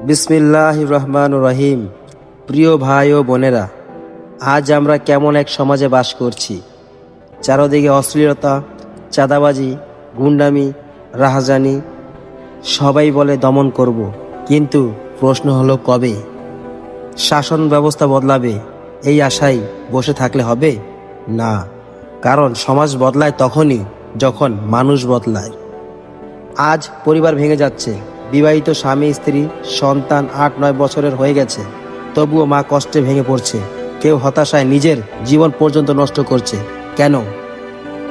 বিসমিল্লাহির রহমানির রহিম। প্রিয় ভাই ও বোনেরা, আজ আমরা কেমন এক সমাজে বাস করছি। চারদিকে অশ্লীলতা, চাঁদাবাজি, গুন্ডামি, রাহাজানি। সবাই বলে দমন করব, কিন্তু প্রশ্ন হলো কবে? শাসন ব্যবস্থা বদলাবে এই আশায় বসে থাকলে হবে না, কারণ সমাজ বদলায় তখনই যখন মানুষ বদলায়। আজ পরিবার ভেঙে যাচ্ছে, বিবাহিত স্বামী স্ত্রী সন্তান ৮-৯ বছরের হয়ে গেছে, তবুও মা কষ্টে ভেঙে পড়ছে। কেউ হতাশায় নিজের জীবন পর্যন্ত নষ্ট করছে। কেন?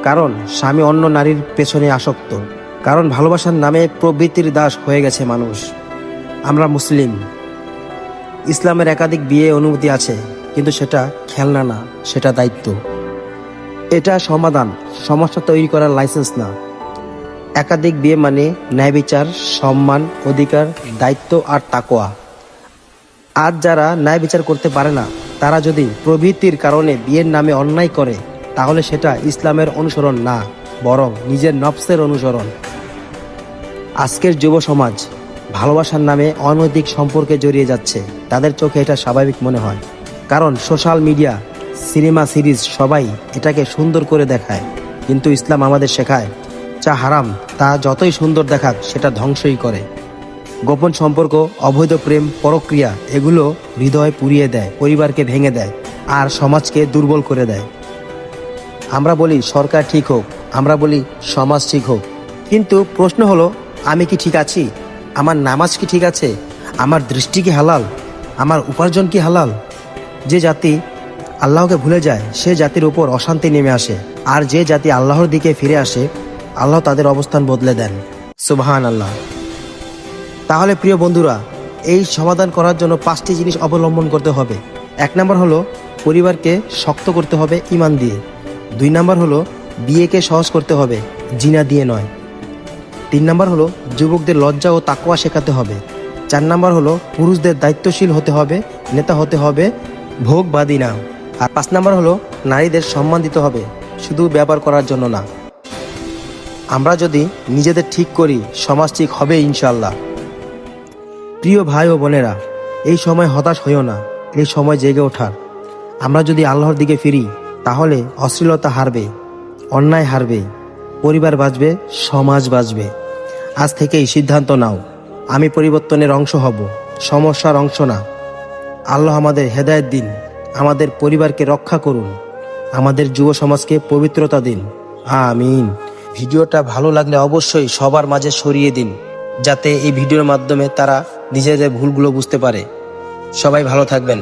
কারণ স্বামী অন্য নারীর পেছনে আসক্ত, কারণ ভালোবাসার নামে প্রবৃত্তির দাস হয়ে গেছে মানুষ। আমরা মুসলিম, ইসলামের একাধিক বিয়ে অনুমতি আছে, কিন্তু সেটা খেলনা না, সেটা দায়িত্ব। এটা সমাধান, সমস্যা তৈরি করার লাইসেন্স না। একাধিক বিয়ে মানে ন্যায় বিচার, সম্মান, অধিকার, দায়িত্ব আর তাকওয়া। আজ যারা ন্যায় বিচার করতে পারে না, তারা যদি প্রবৃত্তির কারণে বিয়ের নামে অন্যায় করে, তাহলে সেটা ইসলামের অনুসরণ না, বরং নিজের নফসের অনুসরণ। আজকের যুব সমাজ ভালোবাসার নামে অনৈতিক সম্পর্কে জড়িয়ে যাচ্ছে। তাদের চোখে এটা স্বাভাবিক মনে হয়, কারণ সোশ্যাল মিডিয়া, সিনেমা, সিরিজ সবাই এটাকে সুন্দর করে দেখায়। কিন্তু ইসলাম আমাদের শেখায়, যা হারাম তা যতই সুন্দর দেখাক সেটা ধ্বংসই করে। গোপন সম্পর্ক, অবৈধ প্রেম, পরক্রিয়া এগুলো হৃদয় পুড়িয়ে দেয়, পরিবারকে ভেঙে দেয় আর সমাজকে দুর্বল করে দেয়। আমরা বলি সরকার ঠিক হোক, আমরা বলি সমাজ ঠিক হোক, কিন্তু প্রশ্ন হলো, আমি কি ঠিক আছি? আমার নামাজ কি ঠিক আছে? আমার দৃষ্টি কি হালাল? আমার উপার্জন কি হালাল? যে জাতি আল্লাহকে ভুলে যায়, সে জাতির উপর অশান্তি নেমে আসে, আর যে জাতি আল্লাহর দিকে ফিরে আসে, আল্লাহ তাদের অবস্থান বদলে দেন। সুবহান আল্লাহ। তাহলে প্রিয় বন্ধুরা, এই সমাধান করার জন্য 5টি জিনিস অবলম্বন করতে হবে। 1 নম্বর হলো পরিবারকে শক্ত করতে হবে ঈমান দিয়ে। 2 নম্বর হলো বিয়েকে সহজ করতে হবে, জিনা দিয়ে নয়। 3 নম্বর হলো যুবকদের লজ্জা ও তাকওয়া শেখাতে হবে। 4 নম্বর হলো পুরুষদের দায়িত্বশীল হতে হবে, নেতা হতে হবে, ভোগবাদী না। আর 5 নম্বর হলো নারীদের সম্মান দিতে হবে, শুধু ব্যবহার করার জন্য না। আমরা যদি নিজেদের ঠিক করি, সমাজ ঠিক হবে ইনশাল্লাহ। প্রিয় ভাই ও বোনেরা, এই সময় হতাশ হইও না, এই সময় জেগে ওঠার। আমরা যদি আল্লাহর দিকে ফিরি, তাহলে অশ্লীলতা হারবে, অন্যায় হারবে, পরিবার বাঁচবে, সমাজ বাঁচবে। আজ থেকেই সিদ্ধান্ত নাও, আমি পরিবর্তনের অংশ হব, সমস্যার অংশ না। আল্লাহ আমাদের হেদায়েত দিন, আমাদের পরিবারকে রক্ষা করুন, আমাদের যুব সমাজকে পবিত্রতা দিন। আমিন। ভিডিওটা ভালো লাগলে অবশ্যই সবার মাঝে ছড়িয়ে দিন, যাতে এই ভিডিওর মাধ্যমে তারা নিজেদের ভুলগুলো বুঝতে পারে। সবাই ভালো থাকবেন।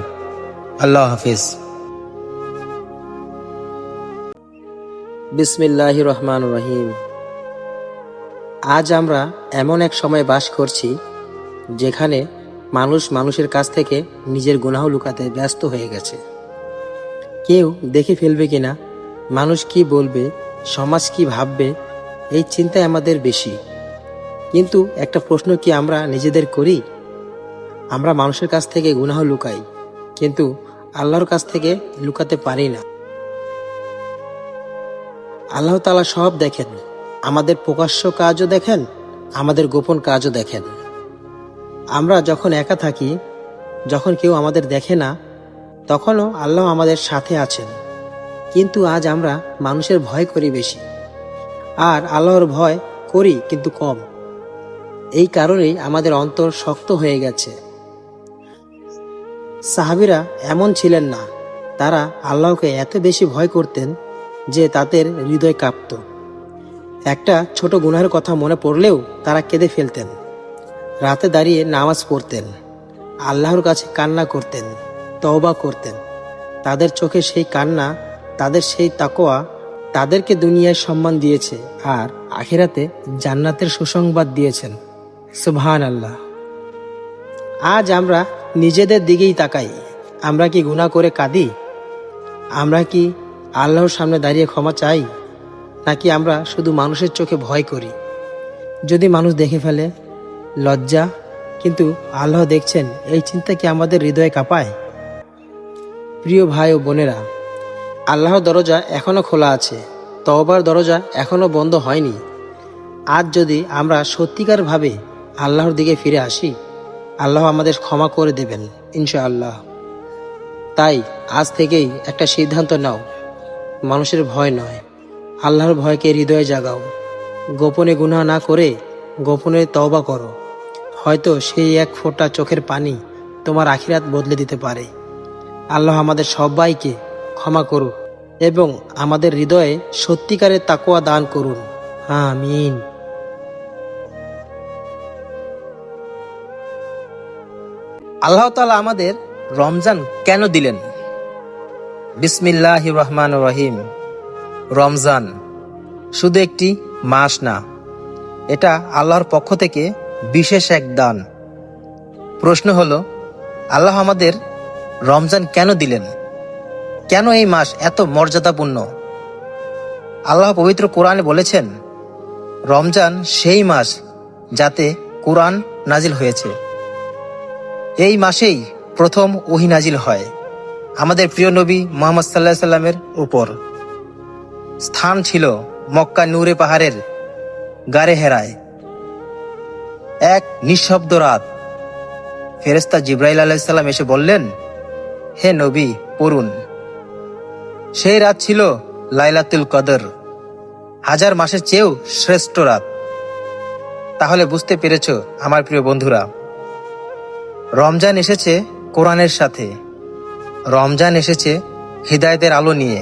আল্লাহ হাফিজ। বিসমিল্লাহির রহমানির রহিম। আজ আমরা এমন এক সময় বাস করছি, যেখানে মানুষ মানুষের কাছ থেকে নিজের গুনাহ লুকাতে ব্যস্ত হয়ে গেছে। কেউ দেখে ফেলবে কিনা, মানুষ কি বলবে, সমাজ কি ভাববে, এই চিন্তায় আমাদের বেশি। কিন্তু একটা প্রশ্ন কি আমরা নিজেদের করি? আমরা মানুষের কাছ থেকে গুনাহ লুকাই, কিন্তু আল্লাহর কাছ থেকে লুকাতে পারি না। আল্লাহ তাআলা সব দেখেন, আমাদের প্রকাশ্য কাজও দেখেন, আমাদের গোপন কাজও দেখেন। আমরা যখন একা থাকি, যখন কেউ আমাদের দেখে না, তখনও আল্লাহ আমাদের সাথে আছেন। কিন্তু আজ আমরা মানুষের ভয় করি বেশি, আর আল্লাহর ভয় করি কিন্তু কম। এই কারণেই আমাদের অন্তর শক্ত হয়ে গেছে। সাহাবীরা এমন ছিলেন না, তারা আল্লাহকে এত বেশি ভয় করতেন যে তাদের হৃদয় কাঁপত। একটা ছোট গুনাহের কথা মনে পড়লেও তারা কেঁদে ফেলতেন। রাতে দাঁড়িয়ে নামাজ পড়তেন, আল্লাহর কাছে কান্না করতেন, তওবা করতেন। তাদের চোখে সেই কান্না, তাদের সেই তাকওয়া তাদেরকে দুনিয়ায় সম্মান দিয়েছে, আর আখিরাতে জান্নাতের সুসংবাদ দিয়েছেন। সুবহান আল্লাহ। আজ আমরা নিজেদের দিকেই তাকাই। আমরা কি গুনাহ করে কাঁদি? আমরা কি আল্লাহর সামনে দাঁড়িয়ে ক্ষমা চাই? নাকি আমরা শুধু মানুষের চোখে ভয় করি? যদি মানুষ দেখে ফেলে, লজ্জা, কিন্তু আল্লাহ দেখছেন, এই চিন্তা কি আমাদের হৃদয়ে কাঁপায়? প্রিয় ভাই ও বোনেরা, আল্লাহর দরজা এখনো খোলা আছে, তওবার দরজা এখনো বন্ধ হয়নি। আজ যদি আমরা সত্যিকারভাবে আল্লাহর দিকে ফিরে আসি, আল্লাহ আমাদের ক্ষমা করে দেবেন ইনশাআল্লাহ। তাই আজ থেকেই একটা সিদ্ধান্ত নাও, মানুষের ভয় নয়, আল্লাহর ভয়কে হৃদয়ে জাগাও। গোপনে গুনাহ না করে গোপনে তওবা করো। হয়তো সেই এক ফোঁটা চোখের পানি তোমার আখিরাত বদলে দিতে পারে। আল্লাহ আমাদের সবাইকে ক্ষমা করুন এবং আমাদের হৃদয়ে সত্যিকারের তাকওয়া দান করুন। আমিন। আল্লাহ তাআলা আমাদের রমজান কেন দিলেন? বিসমিল্লাহির রহমানির রহিম। রমজান শুধু একটি মাস না, এটা আল্লাহর পক্ষ থেকে বিশেষ এক দান। প্রশ্ন হলো, আল্লাহ আমাদের রমজান কেন দিলেন? কেন এই মাস এত মর্যাদাপূর্ণ? আল্লাহ পবিত্র কোরআনে বলেছেন, রমজান সেই মাস যাতে কোরআন নাজিল হয়েছে। এই মাসেই প্রথম ওহী নাজিল হয় আমাদের প্রিয় নবী মুহাম্মদ সাল্লাল্লাহু আলাইহি সাল্লামের উপর। স্থান ছিল মক্কা নূরে পাহাড়ের গারে হেরায়। এক নিঃশব্দ রাত, ফেরেশতা জিবরাইল আলাইহিস সালাম এসে বললেন, হে নবী, পড়ুন। সেই রাত ছিল লাইলাতুল কদর, হাজার মাসের চেয়েও শ্রেষ্ঠ রাত। তাহলে বুঝতে পেরেছ আমার প্রিয় বন্ধুরা, রমজান এসেছে কোরআনের সাথে, রমজান এসেছে হিদায়াতের আলো নিয়ে।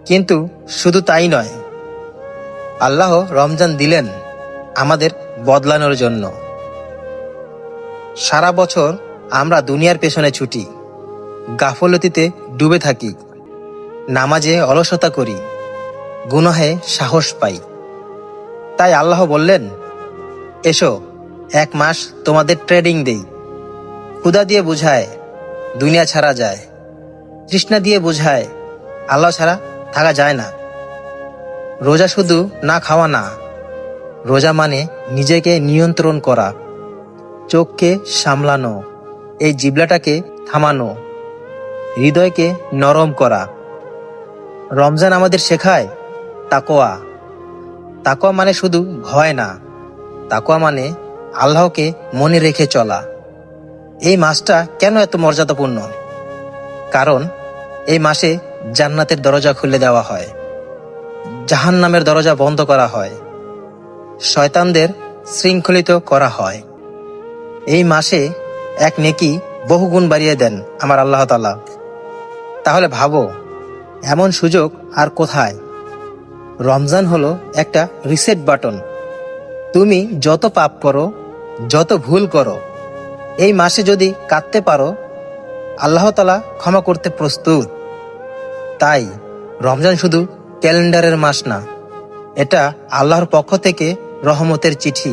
কিন্তু শুধু তাই নয়, আল্লাহ রমজান দিলেন আমাদের বদলানোর জন্য। সারা বছর আমরা দুনিয়ার পেছনে ছুটি, গাফলতিতে ডুবে থাকি, নামাজে অলসতা করি, গুনাহে সাহস পাই। তাই আল্লাহ বললেন, এসো এক মাস তোমাদের ট্রেডিং দেই। ক্ষুধা দিয়ে বুঝায় দুনিয়া ছাড়া যায়, তৃষ্ণা দিয়ে বুঝায় আল্লাহ ছাড়া থাকা যায় না। রোজা শুধু না খাওয়া না, রোজা মানে নিজেকে নিয়ন্ত্রণ করা, চোখকে সামলানো, এই জিহ্বাটাকে থামানো, হৃদয়কে নরম করা। রমজান আমাদের শেখায় তাকওয়া। তাকওয়া মানে শুধু ভয় না, তাকওয়া মানে আল্লাহকে মনে রেখে চলা। এই মাসটা কেন এত মর্যাদাপূর্ণ? কারণ এই মাসে জান্নাতের দরজা খুলে দেওয়া হয়, জাহান্নামের দরজা বন্ধ করা হয়, শয়তানদের শৃঙ্খলিত করা হয়। এই মাসে এক নেকি বহুগুণ বাড়িয়ে দেন আমার আল্লাহ তাআলা। তাহলে ভাবো, এমন সুযোগ আর কোথায়? রমজান হলো একটা রিসেট বাটন। তুমি যত পাপ করো, যত ভুল করো, এই মাসে যদি কাঁদতে পারো, আল্লাহ তাআলা ক্ষমা করতে প্রস্তুত। তাই রমজান শুধু ক্যালেন্ডারের মাস না, এটা আল্লাহর পক্ষ থেকে রহমতের চিঠি।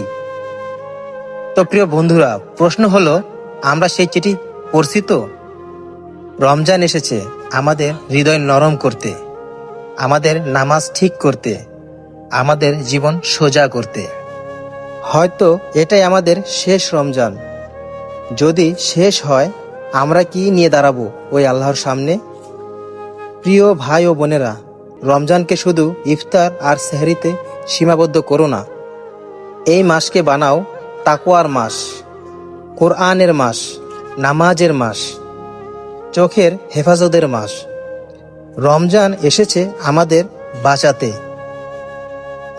তো প্রিয় বন্ধুরা, প্রশ্ন হলো, আমরা সেই চিঠি পড়ছি তো? রমজান এসেছে আমাদের হৃদয় নরম করতে, আমাদের নামাজ ঠিক করতে, আমাদের জীবন সোজা করতে। হয়তো এটাই আমাদের শেষ রমজান। যদি শেষ হয়, আমরা কি নিয়ে দাঁড়াবো ওই আল্লাহর সামনে? প্রিয় ভাই ও বোনেরা, রমজানকে শুধু ইফতার আর সেহরিতে সীমাবদ্ধ করো না। এই মাসকে বানাও তাকওয়ার মাস, কোরআনের মাস, নামাজের মাস, চোখের হেফাজতের মাস। রমজান এসেছে আমাদের বাঁচাতে।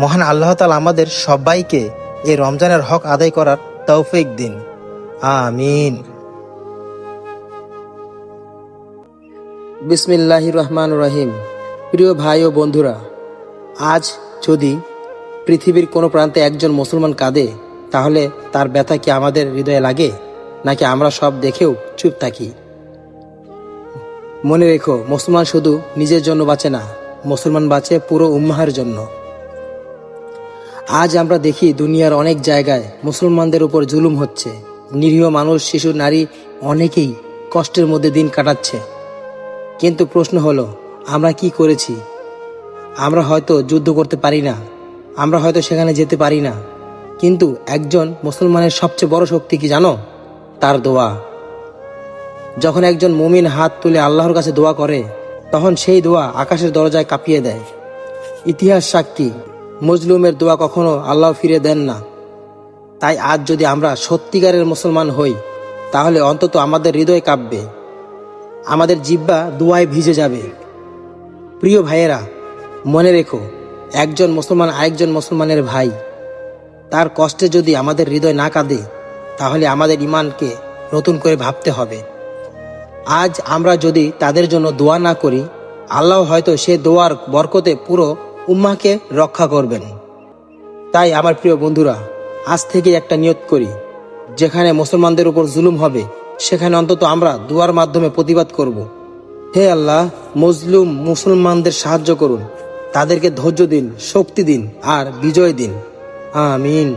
মহান আল্লাহ তাআলা আমাদের সবাইকে এই রমজানের হক আদায় করার তৌফিক দিন। আমিন। বিসমিল্লাহির রহমানির রহিম। প্রিয় ভাই ও বন্ধুরা, আজ যদি পৃথিবীর কোনো প্রান্তে একজন মুসলমান কাঁদে, তাহলে তার ব্যথা কি আমাদের হৃদয়ে লাগে, নাকি আমরা সব দেখেও চুপ থাকি? মনে রেখো, মুসলমান শুধু নিজের জন্য বাঁচে না, মুসলমান বাঁচে পুরো উম্মাহের জন্য। আজ আমরা দেখি দুনিয়ার অনেক জায়গায় মুসলমানদের উপর জুলুম হচ্ছে। নিরীহ মানুষ, শিশু, নারী অনেকেই কষ্টের মধ্যে দিন কাটাচ্ছে। কিন্তু প্রশ্ন হলো, আমরা কি করেছি? আমরা হয়তো যুদ্ধ করতে পারি না, আমরা হয়তো সেখানে যেতে পারি না, কিন্তু একজন মুসলমানের সবচেয়ে বড় শক্তি কি জানো? তার দোয়া। যখন একজন মুমিন হাত তুলে আল্লাহর কাছে দোয়া করে, তখন সেই দোয়া আকাশের দরজায় কাঁপিয়ে দেয়। ইতিহাস সাক্ষী, মজলুমের দোয়া কখনো আল্লাহ ফিরে দেন না। তাই আজ যদি আমরা সত্যিকারের মুসলমান হই, তাহলে অন্তত আমাদের হৃদয় কাঁপবে, আমাদের জিহ্বা দোয়ায় ভিজে যাবে। প্রিয় ভাইয়েরা, মনে রেখো, একজন মুসলমান আরেকজন মুসলমানের ভাই। তার কষ্টে যদি আমাদের হৃদয় না কাঁদে, তাহলে আমাদের ঈমানকে নতুন করে ভাবতে হবে। আজ আমরা যদি তাদের জন্য দোয়া না করি, আল্লাহ হয়তো সে দোয়ার বরকতে পুরো উম্মাহকে রক্ষা করবেন। তাই আমার প্রিয় বন্ধুরা, আজ থেকে একটা নিয়ত করি, যেখানে মুসলমানদের উপর জুলুম হবে সেখানে অন্তত আমরা দোয়ার মাধ্যমে প্রতিবাদ করব। হে আল্লাহ, মজলুম মুসলমানদের সাহায্য করুন, তাদেরকে ধৈর্য দিন, শক্তি দিন আর বিজয় দিন। আমিন।